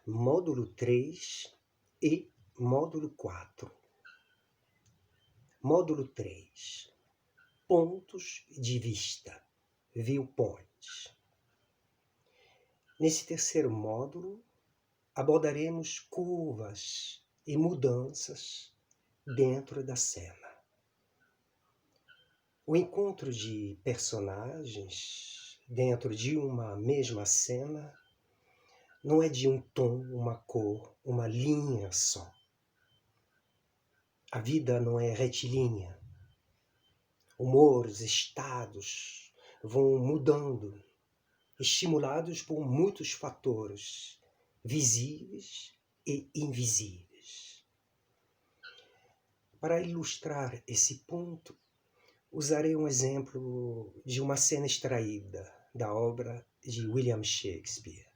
módulo 3 e módulo 4. Módulo 3. Pontos de vista, viewpoints. Nesse terceiro módulo, abordaremos curvas e mudanças dentro da cena. O encontro de personagens dentro de uma mesma cena não é de um tom, uma cor, uma linha só. A vida não é retilínea. Humores, estados vão mudando, estimulados por muitos fatores, visíveis e invisíveis. Para ilustrar esse ponto, usarei um exemplo de uma cena extraída da obra de William Shakespeare,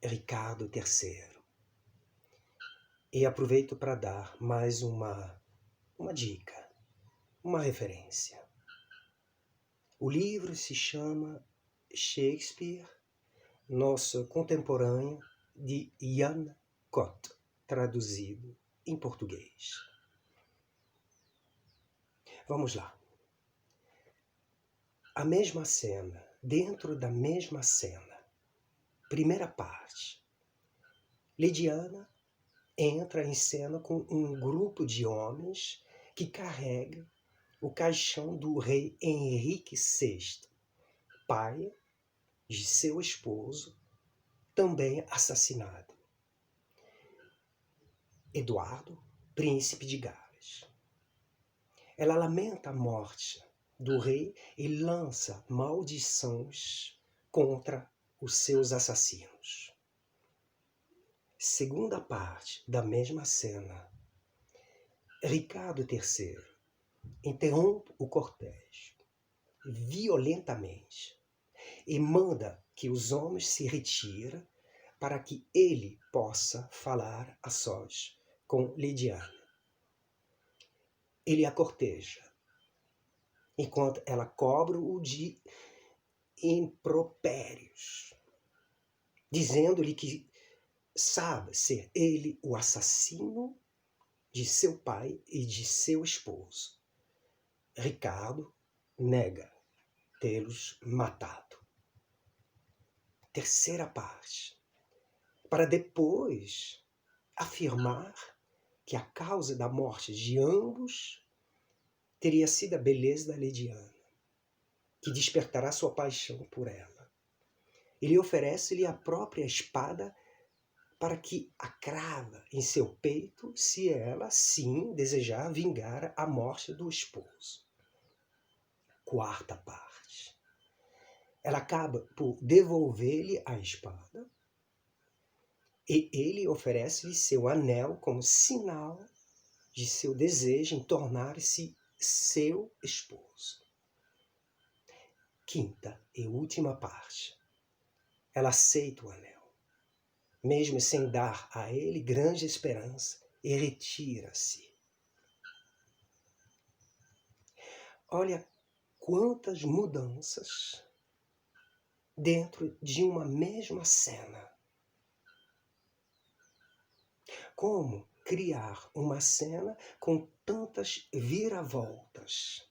Ricardo III. E aproveito para dar mais uma dica, uma referência. O livro se chama Shakespeare, nosso contemporâneo, de Jan Kott, traduzido em português. Vamos lá. A mesma cena, dentro da mesma cena. Primeira parte. Lidiana entra em cena com um grupo de homens que carrega o caixão do rei Henrique VI, pai de seu esposo, também assassinado, Eduardo, príncipe de Gales. Ela lamenta a morte do rei e lança maldições contra os seus assassinos. Segunda parte da mesma cena. Ricardo III interrompe o cortejo violentamente e manda que os homens se retirem para que ele possa falar a sós com Lidiana. Ele a corteja, enquanto ela cobra-o de impropérios, dizendo-lhe que sabe ser ele o assassino de seu pai e de seu esposo. Ricardo nega tê-los matado. Terceira parte. Para depois afirmar que a causa da morte de ambos teria sido a beleza da Lidiana, que despertará sua paixão por ela. Ele oferece-lhe a própria espada para que a crava em seu peito, se ela, sim, desejar vingar a morte do esposo. Quarta parte. Ela acaba por devolver-lhe a espada e ele oferece-lhe seu anel como sinal de seu desejo em tornar-se seu esposo. Quinta e última parte. Ela aceita o anel, mesmo sem dar a ele grande esperança, e retira-se. Olha quantas mudanças dentro de uma mesma cena. Como criar uma cena com tantas viravoltas?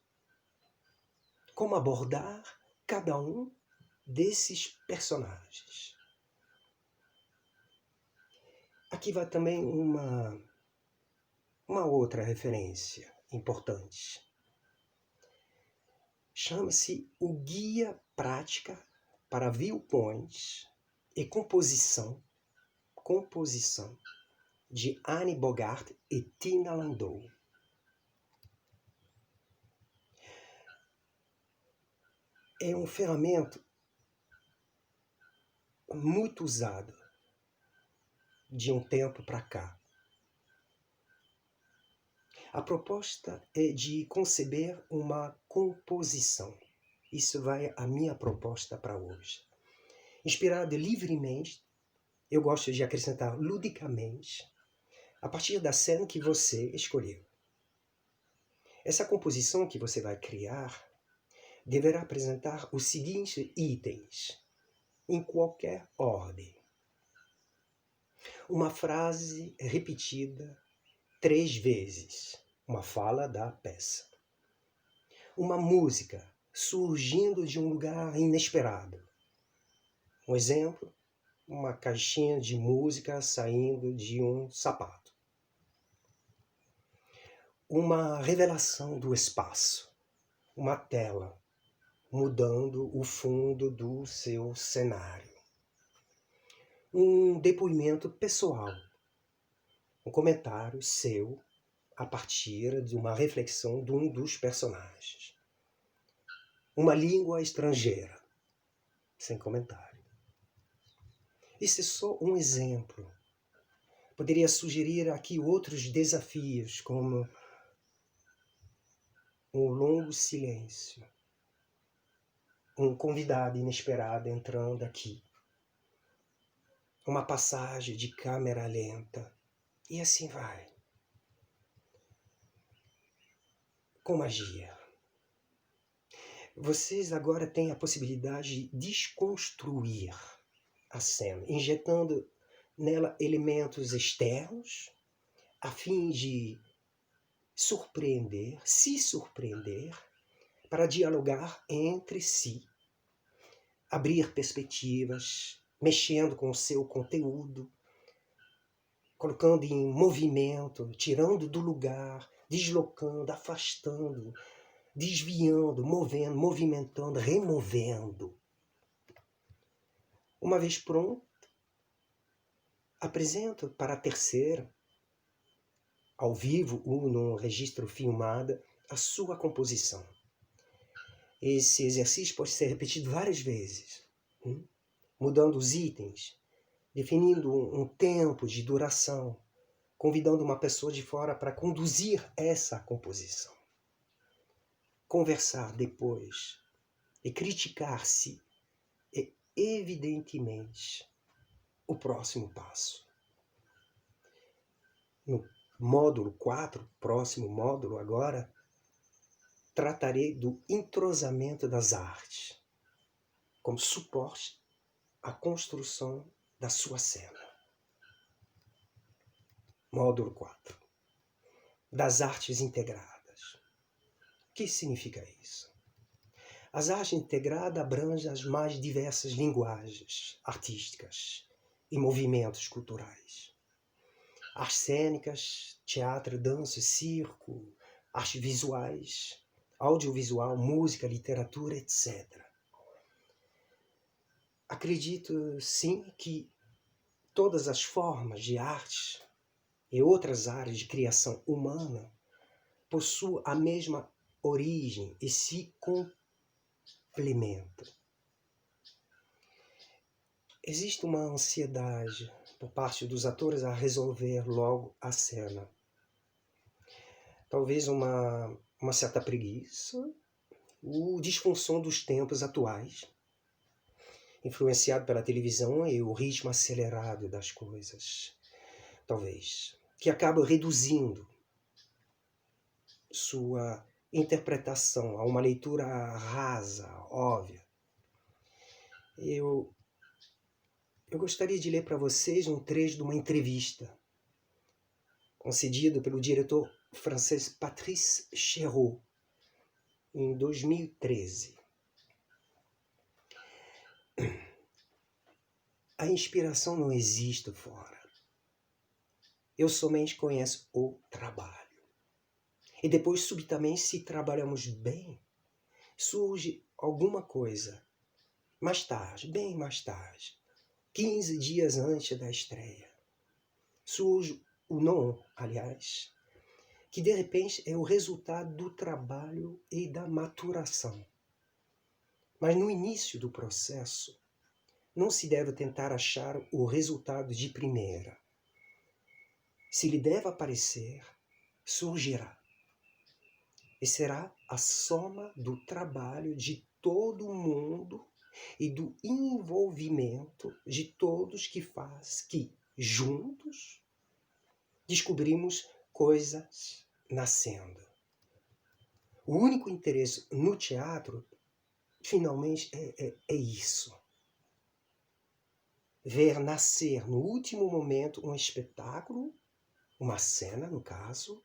Como abordar cada um desses personagens? Aqui vai também uma outra referência importante. Chama-se o Guia Prática para Viewpoints e Composição de Anne Bogart e Tina Landau. É um ferramenta muito usado de um tempo para cá. A proposta é de conceber uma composição. Isso vai a minha proposta para hoje. Inspirada livremente, eu gosto de acrescentar ludicamente, a partir da cena que você escolheu. Essa composição que você vai criar deverá apresentar os seguintes itens, em qualquer ordem. uma frase repetida 3 vezes, uma fala da peça. Uma música surgindo de um lugar inesperado. Um exemplo, uma caixinha de música saindo de um sapato. Uma revelação do espaço, uma tela mudando o fundo do seu cenário. Um depoimento pessoal, um comentário seu a partir de uma reflexão de um dos personagens. Uma língua estrangeira, sem comentário. Esse é só um exemplo. Poderia sugerir aqui outros desafios, como um longo silêncio, um convidado inesperado entrando aqui, uma passagem de câmera lenta, e assim vai. Com magia. Vocês agora têm a possibilidade de desconstruir a cena, injetando nela elementos externos, a fim de surpreender, se surpreender, para dialogar entre si, abrir perspectivas, mexendo com o seu conteúdo, colocando em movimento, tirando do lugar, deslocando, afastando, desviando, movendo, movimentando, removendo. Uma vez pronto, apresento para a terceira, ao vivo ou num registro filmado, a sua composição. Esse exercício pode ser repetido várias vezes, mudando os itens, definindo um tempo de duração, convidando uma pessoa de fora para conduzir essa composição. Conversar depois e criticar-se é evidentemente o próximo passo. No módulo 4, próximo módulo agora, tratarei do entrosamento das artes como suporte à construção da sua cena. Módulo 4. Das artes integradas. O que significa isso? As artes integradas abrangem as mais diversas linguagens artísticas e movimentos culturais. Artes cênicas, teatro, dança, circo, artes visuais, audiovisual, música, literatura, etc. Acredito, sim, que todas as formas de arte e outras áreas de criação humana possuem a mesma origem e se complementam. Existe uma ansiedade por parte dos atores a resolver logo a cena. Talvez uma certa preguiça ou disfunção dos tempos atuais, influenciado pela televisão e o ritmo acelerado das coisas. Talvez, que acaba reduzindo sua interpretação a uma leitura rasa, óbvia. Eu gostaria de ler para vocês um trecho de uma entrevista concedida pelo diretor francês Patrice Chéreau, em 2013. A inspiração não existe fora. Eu somente conheço o trabalho. E depois, subitamente, se trabalhamos bem, surge alguma coisa. Mais tarde, bem mais tarde, 15 dias antes da estreia, surge o non, aliás, que de repente é o resultado do trabalho e da maturação. Mas no início do processo, não se deve tentar achar o resultado de primeira. Se lhe deve aparecer, surgirá. E será a soma do trabalho de todo mundo e do envolvimento de todos que faz que, juntos, descobrimos coisas nascendo. O único interesse no teatro, finalmente, é isso. ver nascer no último momento um espetáculo, uma cena, no caso,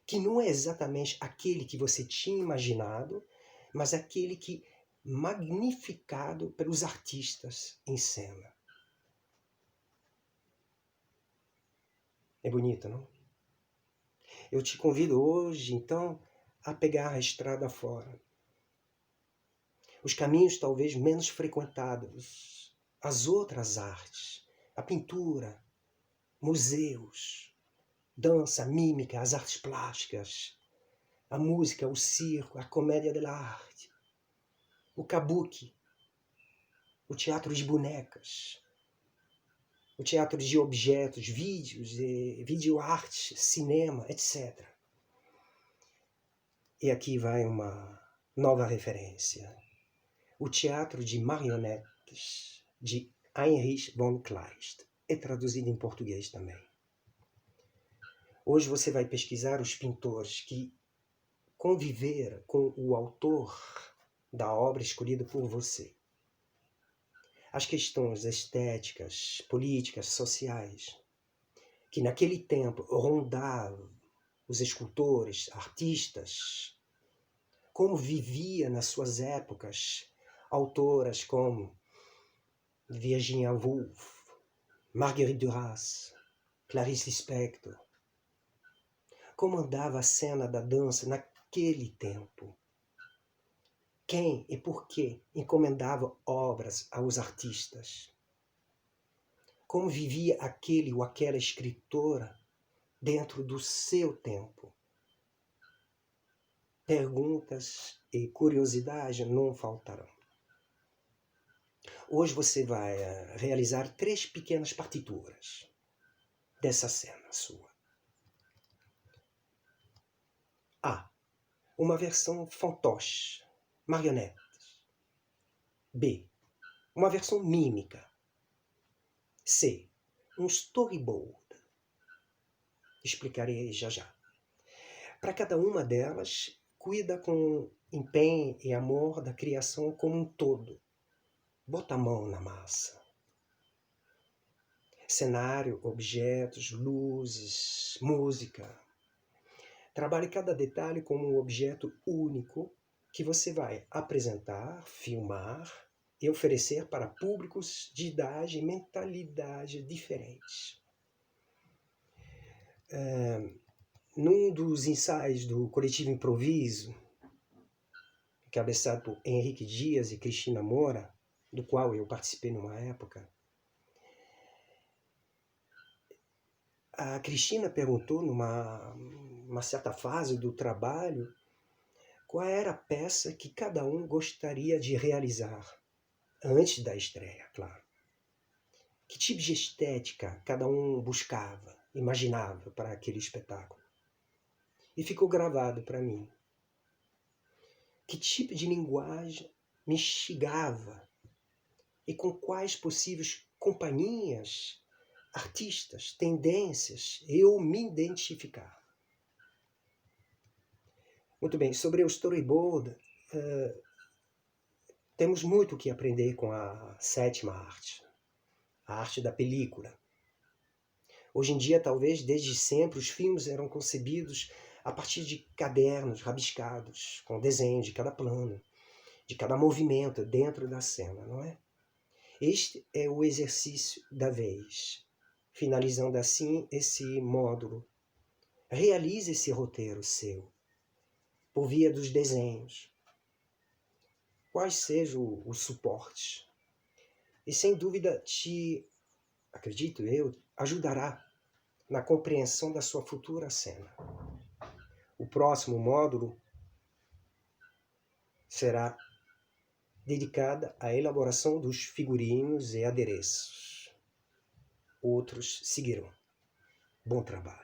que não é exatamente aquele que você tinha imaginado, mas aquele que magnificado pelos artistas em cena. É bonito, não? Eu te convido hoje, então, a pegar a estrada fora. Os caminhos talvez menos frequentados, as outras artes, a pintura, museus, dança, mímica, as artes plásticas, a música, o circo, a comédia dell'arte, o kabuki, o teatro de bonecas, o teatro de objetos, vídeos, videoarte, cinema, etc. E aqui vai uma nova referência. O teatro de marionetes de Heinrich von Kleist. É traduzido em português também. Hoje você vai pesquisar os pintores que conviveram com o autor da obra escolhida por você. As questões estéticas, políticas, sociais, que naquele tempo rondavam os escultores, artistas, como vivia nas suas épocas autoras como Virginia Woolf, Marguerite Duras, Clarice Lispector. Como andava a cena da dança naquele tempo? Quem e por que encomendava obras aos artistas? Como vivia aquele ou aquela escritora dentro do seu tempo? Perguntas e curiosidade não faltarão. Hoje você vai realizar 3 pequenas partituras dessa cena sua. A. Uma versão fantoche, marionetes. B. Uma versão mímica. C. Um storyboard. Explicarei já já. Para cada uma delas, cuida com empenho e amor da criação como um todo. Bota a mão na massa. Cenário, objetos, luzes, música. Trabalhe cada detalhe como um objeto único que você vai apresentar, filmar e oferecer para públicos de idade e mentalidade diferentes. Num dos ensaios do Coletivo Improviso, cabeçado por Henrique Dias e Cristina Moura, do qual eu participei numa época, a Cristina perguntou numa certa fase do trabalho qual era a peça que cada um gostaria de realizar, antes da estreia, claro. Que tipo de estética cada um buscava, imaginava para aquele espetáculo. E ficou gravado para mim. Que tipo de linguagem me instigava e com quais possíveis companhias, artistas, tendências eu me identificava. Muito bem, sobre o storyboard, temos muito o que aprender com a 7ª arte, a arte da película. Hoje em dia, talvez, desde sempre, os filmes eram concebidos a partir de cadernos rabiscados, com desenho de cada plano, de cada movimento dentro da cena, não é? Este é o exercício da vez. Finalizando assim esse módulo. Realize esse roteiro seu, por via dos desenhos. Quais sejam os suportes? E sem dúvida acredito eu, ajudará na compreensão da sua futura cena. O próximo módulo será dedicado à elaboração dos figurinos e adereços. Outros seguirão. Bom trabalho.